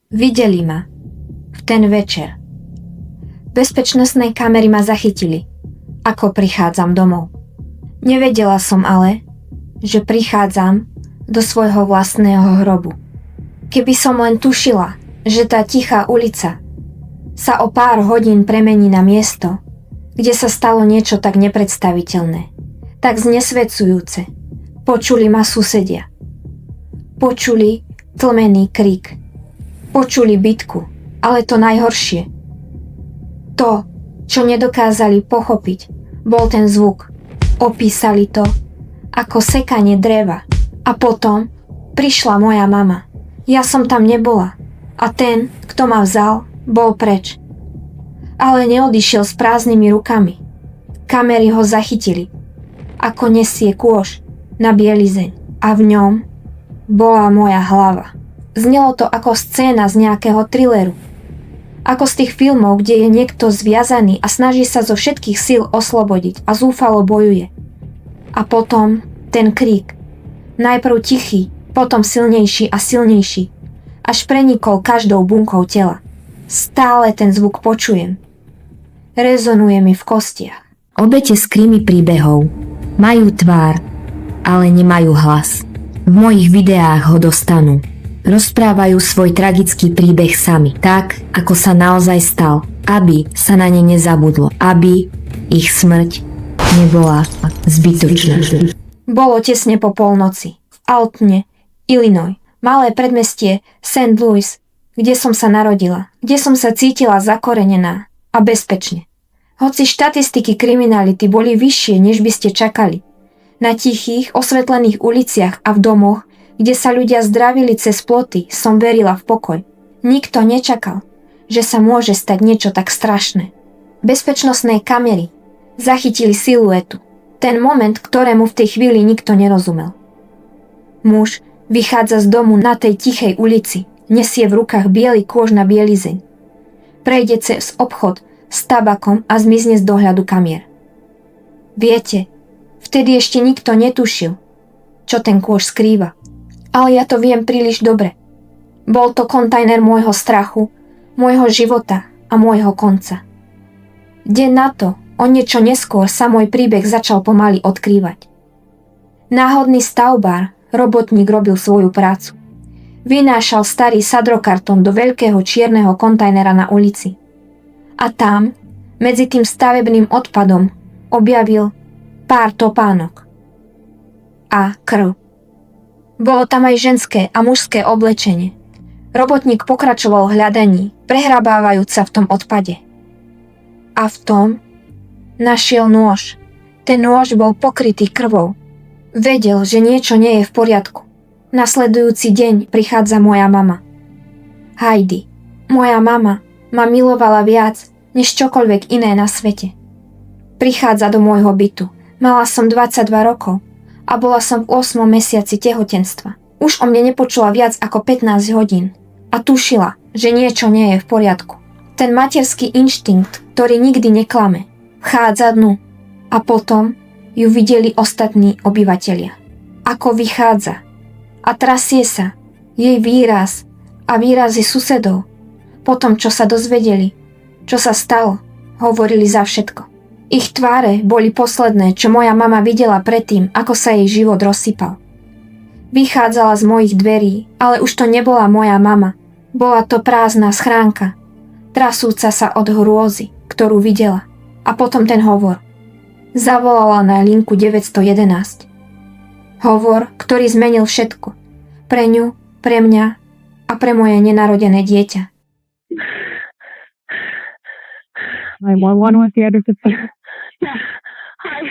Videli ma. V ten večer. Bezpečnostné kamery ma zachytili, ako prichádzam domov. Nevedela som ale, že prichádzam do svojho vlastného hrobu. Keby som len tušila, že tá tichá ulica sa o pár hodín premení na miesto, kde sa stalo niečo tak nepredstaviteľné, tak znesvedzujúce. Počuli ma susedia. Počuli tlmený krik. Počuli bitku, ale to najhoršie. To, čo nedokázali pochopiť, bol ten zvuk. Opísali to ako sekanie dreva. A potom prišla moja mama. Ja som tam nebola. A ten, kto ma vzal, bol preč. Ale neodišiel s prázdnymi rukami. Kamery ho zachytili, ako nesie kôš na bielizeň. A v ňom bola moja hlava. Znelo to ako scéna z nejakého thrilleru. Ako z tých filmov, kde je niekto zviazaný a snaží sa zo všetkých síl oslobodiť a zúfalo bojuje. A potom ten krík. Najprv tichý, potom silnejší a silnejší. Až prenikol každou bunkou tela. Stále ten zvuk počujem. Rezonuje mi v kostiach. Obete z krimi príbehov majú tvár, ale nemajú hlas. V mojich videách ho dostanú. Rozprávajú svoj tragický príbeh sami, tak, ako sa naozaj stal, aby sa na ne nezabudlo, aby ich smrť nebola zbytočná. Bolo tesne po polnoci. V Altone, Illinois, malé predmestie St. Louis, kde som sa narodila, kde som sa cítila zakorenená a bezpečne. Hoci štatistiky kriminality boli vyššie, než by ste čakali. Na tichých, osvetlených uliciach a v domoch, kde sa ľudia zdravili cez ploty, som verila v pokoj. Nikto nečakal, že sa môže stať niečo tak strašné. Bezpečnostné kamery zachytili siluetu. Ten moment, ktorému v tej chvíli nikto nerozumel. Muž vychádza z domu na tej tichej ulici, nesie v rukách biely kôž na bielizeň. Prejde cez obchod s tabakom a zmizne z dohľadu kamier. Viete, vtedy ešte nikto netušil, čo ten kôž skrýva. Ale ja to viem príliš dobre. Bol to kontajner môjho strachu, môjho života a môjho konca. Deň na to, o niečo neskôr sa môj príbeh začal pomaly odkrývať. Náhodný stavbár, robotník robil svoju prácu. Vynášal starý sadrokartón do veľkého čierneho kontajnera na ulici. A tam, medzi tým stavebným odpadom, objavil pár topánok. A krv. Bolo tam aj ženské a mužské oblečenie. Robotník pokračoval v hľadaní, prehrabávajúc sa v tom odpade. A v tom našiel nôž. Ten nôž bol pokrytý krvou. Vedel, že niečo nie je v poriadku. Nasledujúci deň prichádza moja mama. Heidi, moja mama, ma milovala viac, než čokoľvek iné na svete. Prichádza do môjho bytu. Mala som 22 rokov a bola som v 8. mesiaci tehotenstva. Už o mne nepočula viac ako 15 hodín a tušila, že niečo nie je v poriadku. Ten materský inštinkt, ktorý nikdy neklame, vchádza dnu a potom ju videli ostatní obyvatelia. Ako vychádza a trasie sa jej výraz a výrazy susedov. Potom, čo sa dozvedeli, čo sa stalo, hovorili za všetko. Ich tváre boli posledné, čo moja mama videla predtým, ako sa jej život rozsypal. Vychádzala z mojich dverí, ale už to nebola moja mama. Bola to prázdna schránka, trasúca sa od hrôzy, ktorú videla. A potom ten hovor. Zavolala na linku 911. Hovor, ktorý zmenil všetko. Pre ňu, pre mňa a pre moje nenarodené dieťa. 911 with the address of... Yeah. Hi.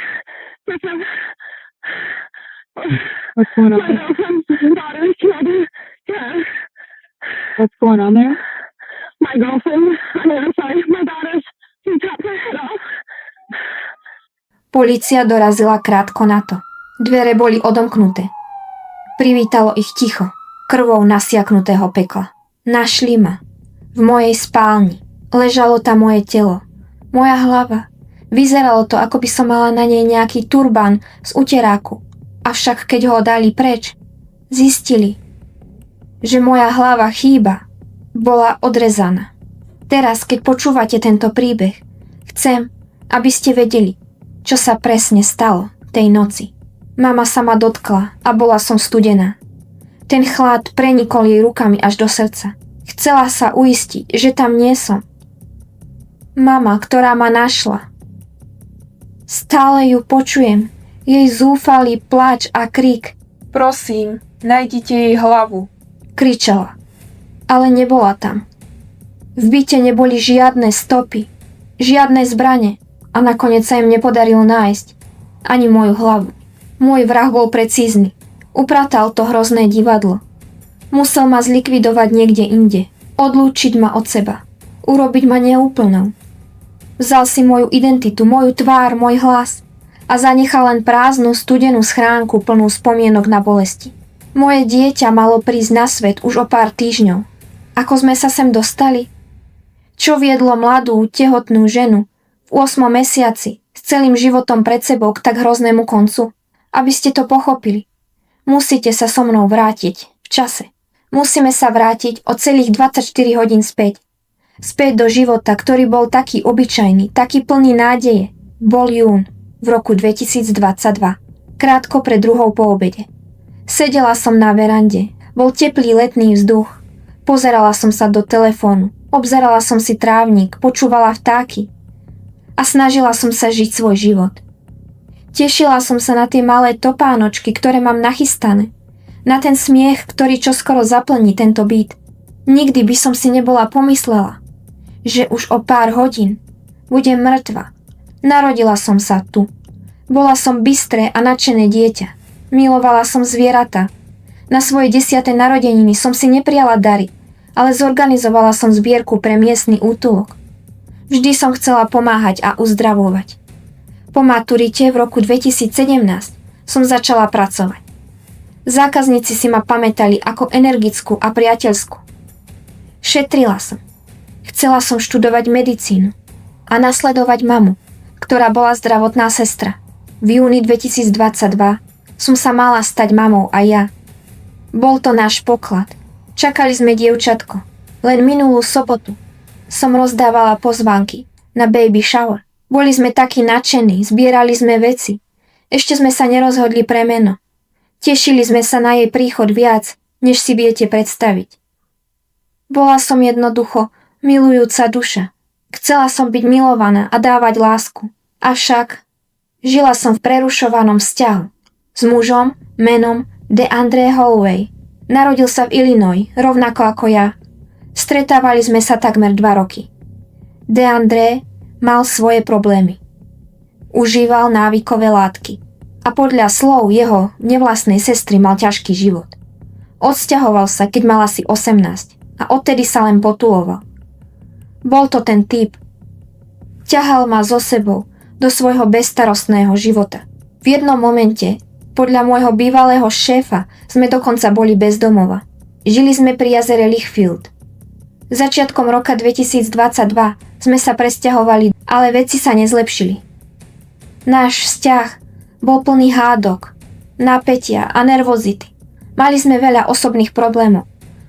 Listen. What's going on? My girlfriend's daughter is killed. Yeah. What's going on there? My girlfriend. I'm sorry. My daughter's... She chopped her head off. Polícia dorazila krátko na to. Dvere boli odomknuté. Privítalo ich ticho, krvou nasiaknutého pekla. Našli ma. V mojej spálni. Ležalo tam moje telo. Moja hlava. Vyzeralo to, ako by som mala na nej nejaký turbán z uteráku. Avšak keď ho dali preč, zistili, že moja hlava chýba. bola odrezaná. Teraz, keď počúvate tento príbeh, chcem, aby ste vedeli, čo sa presne stalo tej noci. Mama sa ma dotkla a bola som studená. Ten chlad prenikol jej rukami až do srdca. Chcela sa uistiť, že tam nie som. Mama, ktorá ma našla. Stále ju počujem. Jej zúfalý pláč a krík. Prosím, nájdite jej hlavu. Kričala. Ale nebola tam. V byte neboli žiadne stopy, žiadne zbrane a nakoniec sa im nepodarilo nájsť ani moju hlavu. Môj vrah bol precízny. Upratal to hrozné divadlo. Musel ma zlikvidovať niekde inde. Odlúčiť ma od seba. Urobiť ma neúplnou. Vzal si moju identitu, moju tvár, môj hlas a zanechal len prázdnu, studenú schránku plnú spomienok na bolesti. Moje dieťa malo prísť na svet už o pár týždňov. Ako sme sa sem dostali? Čo viedlo mladú, tehotnú ženu v 8. mesiaci s celým životom pred sebou k tak hroznému koncu? Aby ste to pochopili, musíte sa so mnou vrátiť v čase. Musíme sa vrátiť o celých 24 hodín späť. Späť do života, ktorý bol taký obyčajný, taký plný nádeje. Bol jún v roku 2022, krátko pred 2:00 po obede. Sedela som na verande, bol teplý letný vzduch. Pozerala som sa do telefónu, obzerala som si trávnik, počúvala vtáky a snažila som sa žiť svoj život. Tešila som sa na tie malé topánočky, ktoré mám nachystané, na ten smiech, ktorý čoskoro zaplní tento byt. Nikdy by som si nebola pomyslela, že už o pár hodín budem mŕtva. Narodila som sa tu. Bola som bystré a nadšené dieťa. Milovala som zvieratá. Na svoje 10. narodeniny som si neprijala dary, ale zorganizovala som zbierku pre miestny útulok. Vždy som chcela pomáhať a uzdravovať. Po maturite v roku 2017 som začala pracovať. Zákazníci si ma pamätali ako energickú a priateľskú. Šetrila som. Chcela som študovať medicínu a nasledovať mamu, ktorá bola zdravotná sestra. V júni 2022 som sa mala stať mamou aj ja. Bol to náš poklad. Čakali sme dievčatko. Len minulú sobotu som rozdávala pozvánky na baby shower. Boli sme takí nadšení, zbierali sme veci. Ešte sme sa nerozhodli pre meno. Tešili sme sa na jej príchod viac, než si viete predstaviť. Bola som jednoducho milujúca duša. Chcela som byť milovaná a dávať lásku. Avšak žila som v prerušovanom vzťahu s mužom menom DeAndre Holloway. Narodil sa v Illinois, rovnako ako ja. Stretávali sme sa takmer 2 roky. DeAndre mal svoje problémy. Užíval návykové látky a podľa slov jeho nevlastnej sestry mal ťažký život. Odsťahoval sa, keď mal asi 18 a odtedy sa len potuloval. Bol to ten typ. Ťahal ma so sebou do svojho bezstarostného života. V jednom momente, podľa môjho bývalého šéfa, sme dokonca boli bez domova. Žili sme pri jazere Litchfield. Začiatkom roka 2022 sme sa presťahovali, ale veci sa nezlepšili. Náš vzťah bol plný hádok, napätia a nervozity. Mali sme veľa osobných problémov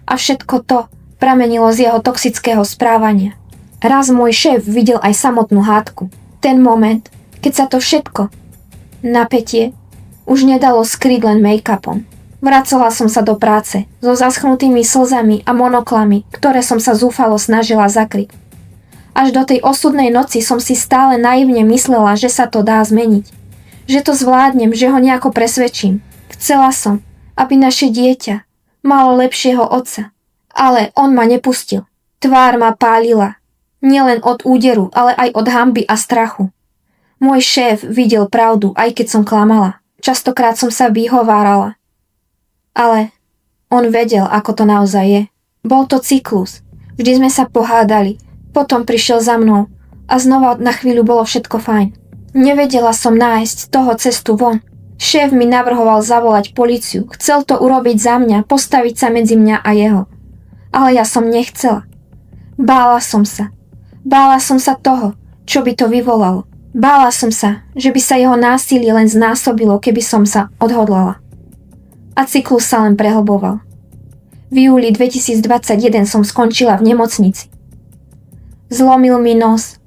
a všetko to pramenilo z jeho toxického správania. Raz môj šéf videl aj samotnú hádku. Ten moment, keď sa to všetko, napätie, už nedalo skryť len make-upom. Vracala som sa do práce so zaschnutými slzami a monoklami, ktoré som sa zúfalo snažila zakryť. Až do tej osudnej noci som si stále naivne myslela, že sa to dá zmeniť. Že to zvládnem, že ho nejako presvedčím. Chcela som, aby naše dieťa malo lepšieho otca. Ale on ma nepustil. Tvár ma pálila. Nielen od úderu, ale aj od hanby a strachu. Môj šéf videl pravdu, aj keď som klamala. Častokrát som sa vyhovárala. Ale on vedel, ako to naozaj je. Bol to cyklus. Vždy sme sa pohádali. Potom prišiel za mnou. A znova na chvíľu bolo všetko fajn. Nevedela som nájsť z toho cestu von. Šéf mi navrhoval zavolať políciu. Chcel to urobiť za mňa, postaviť sa medzi mňa a jeho. Ale ja som nechcela. Bála som sa. Bála som sa toho, čo by to vyvolalo. Bála som sa, že by sa jeho násilie len znásobilo, keby som sa odhodlala. A cyklus sa len prehlboval. V júli 2021 som skončila v nemocnici. Zlomil mi nos.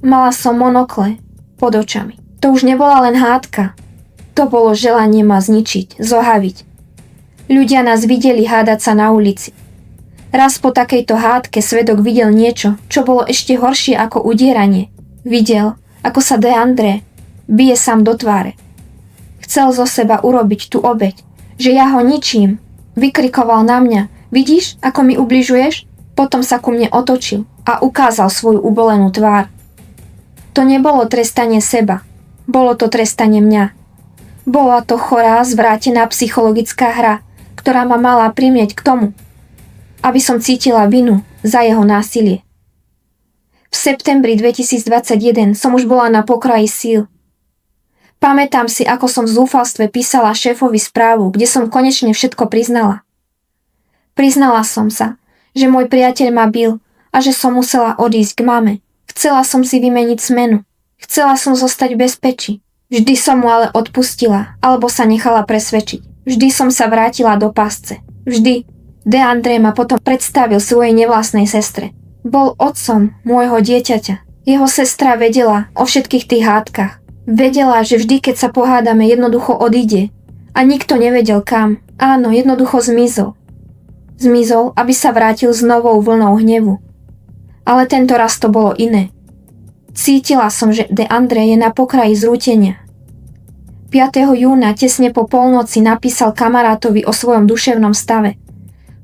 Mala som monokle pod očami. To už nebola len hádka. To bolo želanie ma zničiť, zohaviť. Ľudia nás videli hádať sa na ulici. Raz po takejto hádke svedok videl niečo, čo bolo ešte horšie ako udieranie. Videl, ako sa DeAndre bije sám do tváre. Chcel zo seba urobiť tú obeť, že ja ho ničím. Vykrikoval na mňa: vidíš, ako mi ubližuješ? Potom sa ku mne otočil a ukázal svoju ubolenú tvár. To nebolo trestanie seba, bolo to trestanie mňa. Bola to chorá, zvrátená psychologická hra, ktorá ma mala primieť k tomu, aby som cítila vinu za jeho násilie. V septembri 2021 som už bola na pokraji síl. Pamätám si, ako som v zúfalstve písala šéfovi správu, kde som konečne všetko priznala. Priznala som sa, že môj priateľ ma bil a že som musela odísť k mame. Chcela som si vymeniť smenu. Chcela som zostať v bezpečí. Vždy som mu ale odpustila, alebo sa nechala presvedčiť. Vždy som sa vrátila do pásce. Vždy. DeAndre ma potom predstavil svojej nevlastnej sestre. Bol otcom môjho dieťaťa. Jeho sestra vedela o všetkých tých hádkach. Vedela, že vždy, keď sa pohádame, jednoducho odíde. A nikto nevedel kam. Áno, jednoducho zmizol. Zmizol, aby sa vrátil s novou vlnou hnevu. Ale tento raz to bolo iné. Cítila som, že DeAndre je na pokraji zrútenia. 5. júna tesne po polnoci napísal kamarátovi o svojom duševnom stave.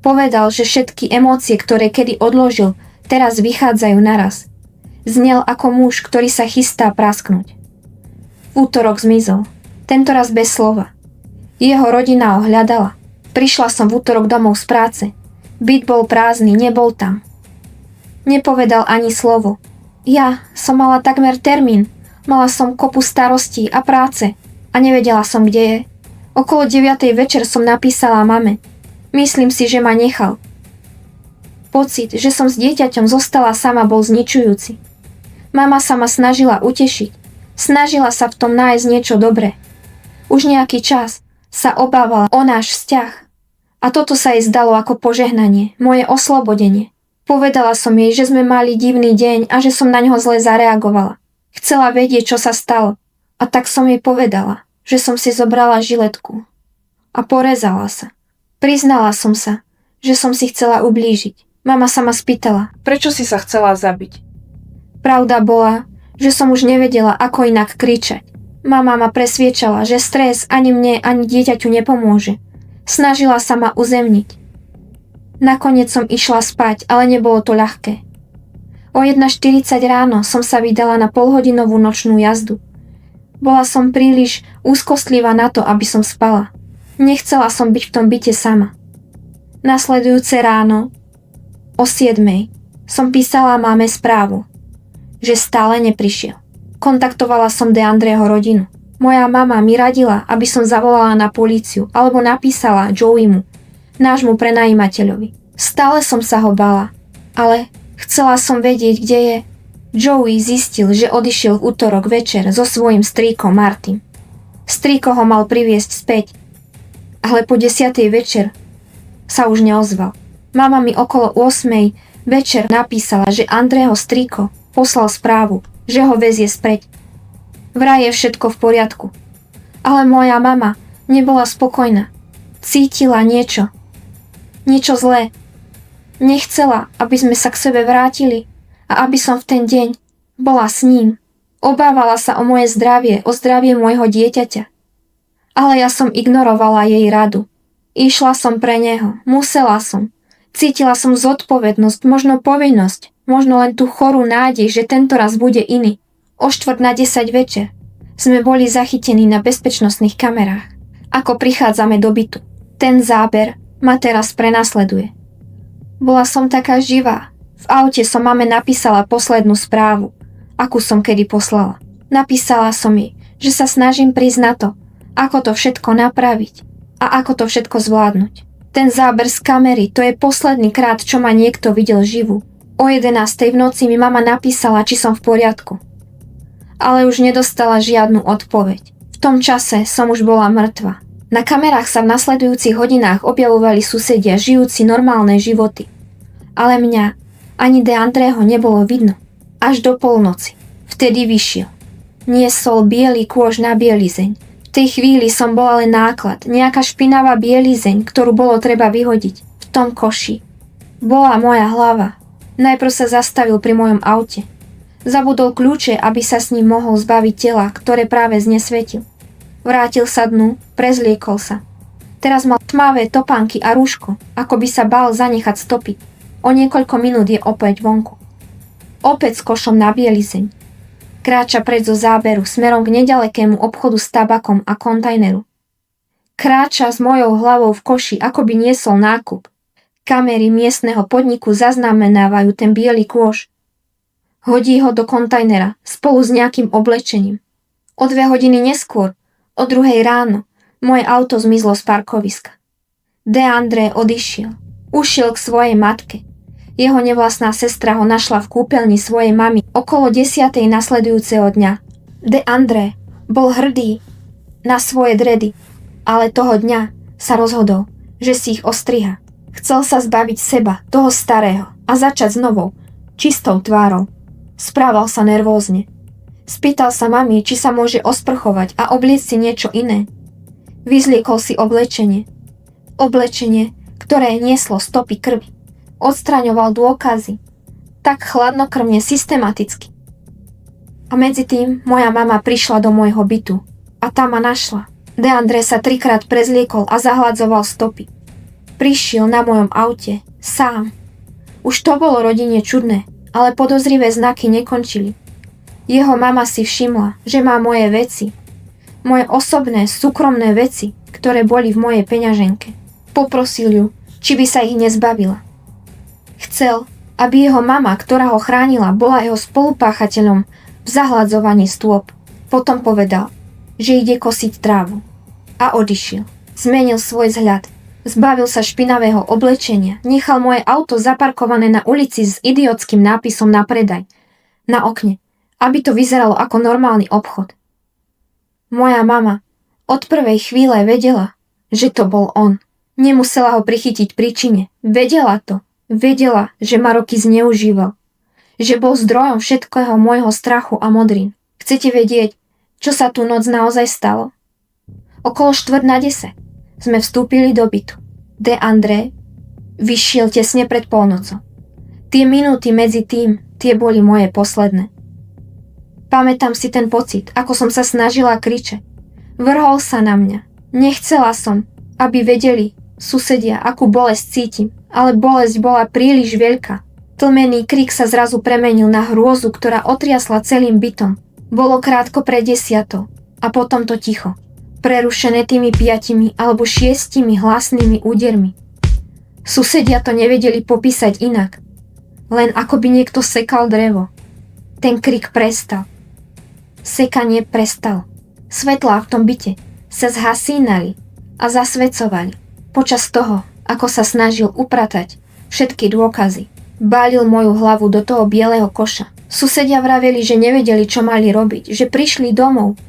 Povedal, že všetky emócie, ktoré kedy odložil, teraz vychádzajú naraz. Znel ako muž, ktorý sa chystá prasknúť. V útorok zmizol. Tento raz bez slova. Jeho rodina ho hľadala. Prišla som v útorok domov z práce. Byt bol prázdny, nebol tam. Nepovedal ani slovo. Ja som mala takmer termín. Mala som kopu starostí a práce. A nevedela som, kde je. Okolo 9. večer som napísala mame. Myslím si, že ma nechal. Pocit, že som s dieťaťom zostala sama, bol zničujúci. Mama sa ma snažila utešiť. Snažila sa v tom nájsť niečo dobré. Už nejaký čas sa obávala o náš vzťah. A toto sa jej zdalo ako požehnanie, moje oslobodenie. Povedala som jej, že sme mali divný deň a že som na ňo zle zareagovala. Chcela vedieť, čo sa stalo. A tak som jej povedala, že som si zobrala žiletku a porezala sa. Priznala som sa, že som si chcela ublížiť. Mama sa ma spýtala, Prečo si sa chcela zabiť? Pravda bola, že som už nevedela, ako inak kričať. Mama ma presviečala, že stres ani mne, ani dieťaťu nepomôže. Snažila sa ma uzemniť. Nakoniec som išla spať, ale nebolo to ľahké. O 1:40 ráno som sa vydala na polhodinovú nočnú jazdu. Bola som príliš úzkostlivá na to, aby som spala. Nechcela som byť v tom byte sama. Nasledujúce ráno, o 7:00, som písala mame správu, že stále neprišiel. Kontaktovala som DeAndreho rodinu. Moja mama mi radila, aby som zavolala na políciu alebo napísala Joeymu, nášmu prenajímateľovi. Stále som sa ho bála, ale chcela som vedieť, kde je. Joey zistil, že odišiel v útorok večer so svojím strýkom Martin. Strýko ho mal priviesť späť, ale po 10:00 večer sa už neozval. Mama mi okolo 8:00 večer napísala, že Andreho strýko poslal správu, že ho vezie späť. Vraj je všetko v poriadku. Ale moja mama nebola spokojná. Cítila niečo. Niečo zlé. Nechcela, aby sme sa k sebe vrátili a aby som v ten deň bola s ním. Obávala sa o moje zdravie, o zdravie môjho dieťaťa. Ale ja som ignorovala jej radu. Išla som pre neho. Musela som. Cítila som zodpovednosť, možno povinnosť, možno len tú chorú nádej, že tento raz bude iný. O 9:45 večer sme boli zachytení na bezpečnostných kamerách. Ako prichádzame do bytu. Ten záber ma teraz prenasleduje. Bola som taká živá. V aute som mame napísala poslednú správu, akú som kedy poslala. Napísala som jej, že sa snažím prísť na to, ako to všetko napraviť a ako to všetko zvládnuť. Ten záber z kamery, to je posledný krát, čo ma niekto videl živú. O 11:00 v noci mi mama napísala, či som v poriadku. Ale už nedostala žiadnu odpoveď. V tom čase som už bola mŕtva. Na kamerách sa v nasledujúcich hodinách objavovali susedia, žijúci normálne životy. Ale mňa ani DeAndreho nebolo vidno. Až do polnoci. Vtedy vyšiel. Niesol biely kôž na bielizeň. V tej chvíli som bola len náklad, nejaká špinavá bielizeň, ktorú bolo treba vyhodiť. V tom koši bola moja hlava. Najprv sa zastavil pri mojom aute. Zabudol kľúče, aby sa s ním mohol zbaviť tela, ktoré práve znesvetil. Vrátil sa dnu, prezliekol sa. Teraz mal tmavé topánky a rúško, ako by sa bál zanechať stopy. O niekoľko minút je opäť vonku. Opäť s košom na bielizeň. Kráča preč zo záberu smerom k nedalekému obchodu s tabakom a kontajneru. Kráča s mojou hlavou v koši, ako by niesol nákup. Kamery miestneho podniku zaznamenávajú ten biely kôž. Hodí ho do kontajnera spolu s nejakým oblečením. O 2 hodiny neskôr, o 2:00 ráno, moje auto zmizlo z parkoviska. DeAndre odišiel. Ušiel k svojej matke. Jeho nevlastná sestra ho našla v kúpeľni svojej mamy okolo 10:00 nasledujúceho dňa. DeAndre bol hrdý na svoje dredy, ale toho dňa sa rozhodol, že si ich ostriha. Chcel sa zbaviť seba, toho starého, a začať s novou, čistou tvárou. Správal sa nervózne. Spýtal sa mami, či sa môže osprchovať a obliecť si niečo iné. Vyzliekol si oblečenie. Oblečenie, ktoré nieslo stopy krvi. Odstraňoval dôkazy. Tak chladnokrvne, systematicky. A medzi tým moja mama prišla do môjho bytu. A tam ma našla. DeAndre sa 3-krát prezliekol a zahladzoval stopy. Prišiel na mojom aute. Sám. Už to bolo rodine čudné, ale podozrivé znaky nekončili. Jeho mama si všimla, že má moje veci. Moje osobné, súkromné veci, ktoré boli v mojej peňaženke. Poprosil ju, či by sa ich nezbavila. Chcel, aby jeho mama, ktorá ho chránila, bola jeho spolupáchateľom v zahladzovaní stôp. Potom povedal, že ide kosiť trávu. A odišiel. Zmenil svoj vzhľad. Zbavil sa špinavého oblečenia. Nechal moje auto zaparkované na ulici s idiotským nápisom na predaj. Na okne. Aby to vyzeralo ako normálny obchod. Moja mama od prvej chvíle vedela, že to bol on. Nemusela ho prichytiť pri čine. Vedela to. Vedela, že ma roky zneužíval. Že bol zdrojom všetkého môjho strachu a modrín. Chcete vedieť, čo sa tú noc naozaj stalo? Okolo 9:45 sme vstúpili do bytu. DeAndre vyšiel tesne pred polnocou. Tie minúty medzi tým, tie boli moje posledné. Pamätám si ten pocit, ako som sa snažila kričať. Vrhol sa na mňa. Nechcela som, aby vedeli susedia, akú bolesť cítim, ale bolesť bola príliš veľká. Tlmený krik sa zrazu premenil na hrôzu, ktorá otriasla celým bytom. Bolo krátko pred 10:00 a potom to ticho. Prerušené tými 5 alebo 6 hlasnými údermi. Susedia to nevedeli popísať inak. Len ako by niekto sekal drevo. Ten krik prestal. Sekanie prestalo. Svetlá v tom byte sa zhasínali a zasvecovali. Počas toho, ako sa snažil upratať všetky dôkazy, bálil moju hlavu do toho bieleho koša. Susedia vraveli, že nevedeli, čo mali robiť, že prišli domov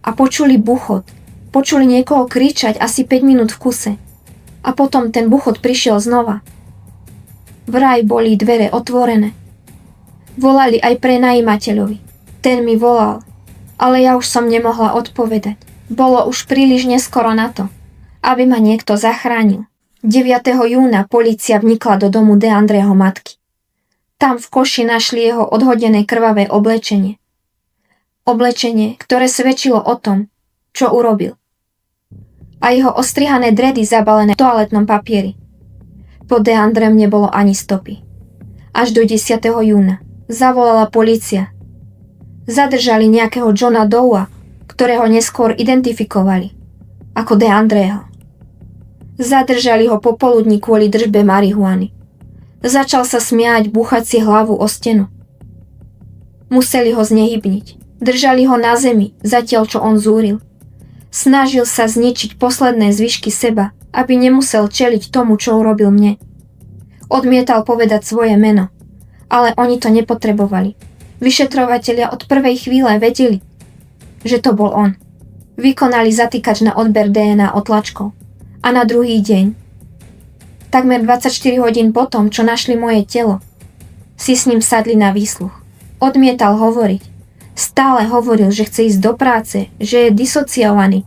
a počuli buchot. Počuli niekoho kričať asi 5 minút v kuse. A potom ten buchot prišiel znova. Vraj boli dvere otvorené. Volali aj prenajímateľovi. Ten mi volal, ale ja už som nemohla odpovedať. Bolo už príliš neskoro na to, aby ma niekto zachránil. 9. júna polícia vnikla do domu DeAndreho matky. Tam v koši našli jeho odhodené krvavé oblečenie. Oblečenie, ktoré svedčilo o tom, čo urobil. A jeho ostrihané dredy zabalené v toaletnom papieri. Po DeAndrem nebolo ani stopy. Až do 10. júna zavolala polícia. Zadržali nejakého Johna Doua, ktorého neskôr identifikovali ako DeAndreho. Zadržali ho popoludní kvôli držbe marihuany. Začal sa smiať, búchať si hlavu o stenu. Museli ho znehybniť. Držali ho na zemi, zatiaľ čo on zúril. Snažil sa zničiť posledné zvyšky seba, aby nemusel čeliť tomu, čo urobil mne. Odmietal povedať svoje meno, ale oni to nepotrebovali. Vyšetrovatelia od prvej chvíle vedeli, že to bol on. Vykonali zatýkač na odber DNA otlačkov. A na druhý deň, takmer 24 hodín potom, čo našli moje telo, si s ním sadli na výsluch. Odmietal hovoriť. Stále hovoril, že chce ísť do práce, že je disociovaný.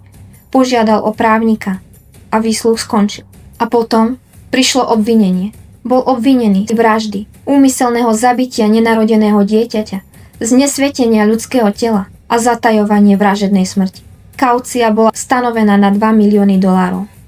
Požiadal o právnika a výsluch skončil. A potom prišlo obvinenie. Bol obvinený z vraždy, úmyselného zabitia nenarodeného dieťaťa, znesvetenia ľudského tela a zatajovanie vražednej smrti. Kaucia bola stanovená na $2 milióny.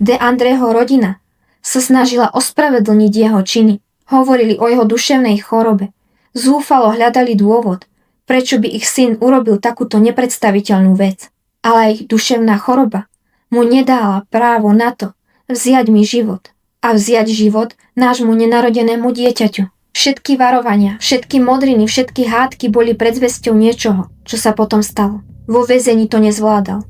De Andreho rodina sa snažila ospravedlniť jeho činy. Hovorili o jeho duševnej chorobe. Zúfalo hľadali dôvod, prečo by ich syn urobil takúto nepredstaviteľnú vec. Ale ich duševná choroba mu nedala právo na to vziať mi život a vziať život nášmu nenarodenému dieťaťu. Všetky varovania, všetky modriny, všetky hádky boli predzvesťou niečoho, čo sa potom stalo. Vo väzení to nezvládal.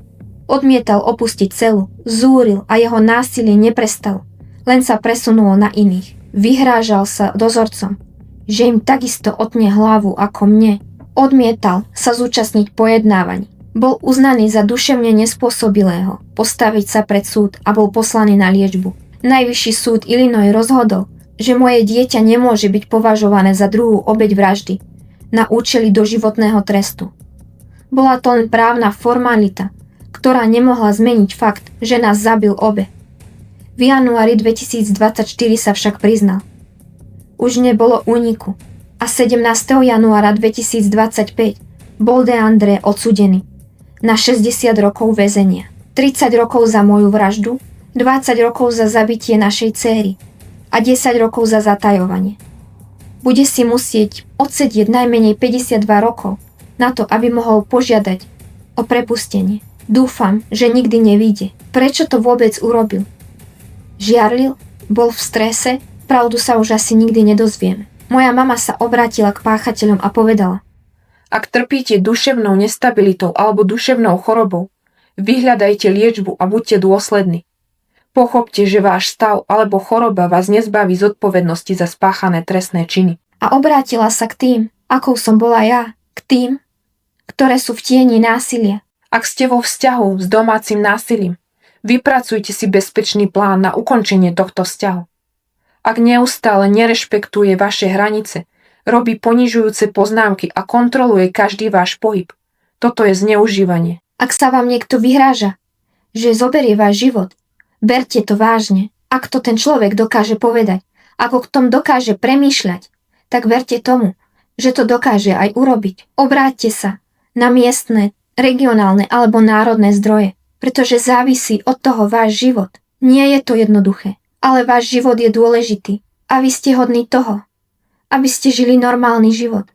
Odmietal opustiť celu, zúril a jeho násilie neprestalo, len sa presunulo na iných. Vyhrážal sa dozorcom, že im takisto otne hlavu ako mne. Odmietal sa zúčastniť pojednávaní. Bol uznaný za duševne nespôsobilého, postaviť sa pred súd a bol poslaný na liečbu. Najvyšší súd Illinois rozhodol, že moje dieťa nemôže byť považované za druhú obeť vraždy na účely doživotného trestu. Bola to len právna formalita, ktorá nemohla zmeniť fakt, že nás zabil obe. V januári 2024 sa však priznal. Už nebolo úniku a 17. januára 2025 bol De André odsúdený na 60 rokov väzenia, 30 rokov za moju vraždu, 20 rokov za zabitie našej céry a 10 rokov za zatajovanie. Bude si musieť odsedieť najmenej 52 rokov na to, aby mohol požiadať o prepustenie. Dúfam, že nikdy nevíde. Prečo to vôbec urobil? Žiarlil? Bol v strese? Pravdu sa už asi nikdy nedozvieme. Moja mama sa obrátila k páchateľom a povedala: Ak trpíte duševnou nestabilitou alebo duševnou chorobou, vyhľadajte liečbu a buďte dôslední. Pochopte, že váš stav alebo choroba vás nezbaví zodpovednosti za spáchané trestné činy. A obrátila sa k tým, akou som bola ja, k tým, ktoré sú v tieni násilia. Ak ste vo vzťahu s domácim násilím, vypracujte si bezpečný plán na ukončenie tohto vzťahu. Ak neustále nerešpektuje vaše hranice, robí ponižujúce poznámky a kontroluje každý váš pohyb, toto je zneužívanie. Ak sa vám niekto vyhráža, že zoberie váš život, berte to vážne. Ak to ten človek dokáže povedať, ako k tomu dokáže premýšľať, tak verte tomu, že to dokáže aj urobiť. Obráťte sa na miestne, regionálne alebo národné zdroje, pretože závisí od toho váš život. Nie je to jednoduché, ale váš život je dôležitý a vy ste hodní toho, aby ste žili normálny život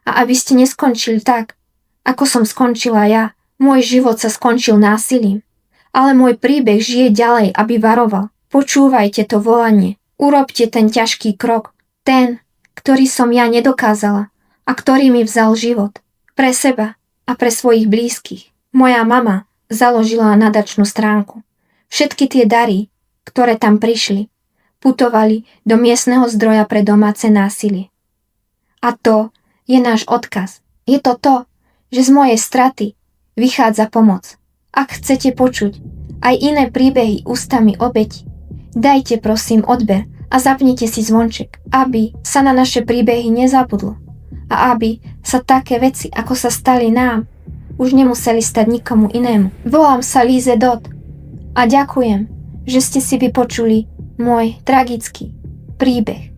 a aby ste neskončili tak, ako som skončila ja. Môj život sa skončil násilím, ale môj príbeh žije ďalej, aby varoval. Počúvajte to volanie, urobte ten ťažký krok, ten, ktorý som ja nedokázala a ktorý mi vzal život. Pre seba a pre svojich blízkych. Moja mama založila nadačnú stránku. Všetky tie dary, ktoré tam prišli, putovali do miestneho zdroja pre domáce násilie. A to je náš odkaz. Je to to, že z mojej straty vychádza pomoc. Ak chcete počuť aj iné príbehy ústami obeti, dajte prosím odber a zapnite si zvonček, aby sa na naše príbehy nezabudlo a aby sa také veci, ako sa stali nám, už nemuseli stať nikomu inému. Volám sa Líze Dot a ďakujem, že ste si vypočuli môj tragický príbeh.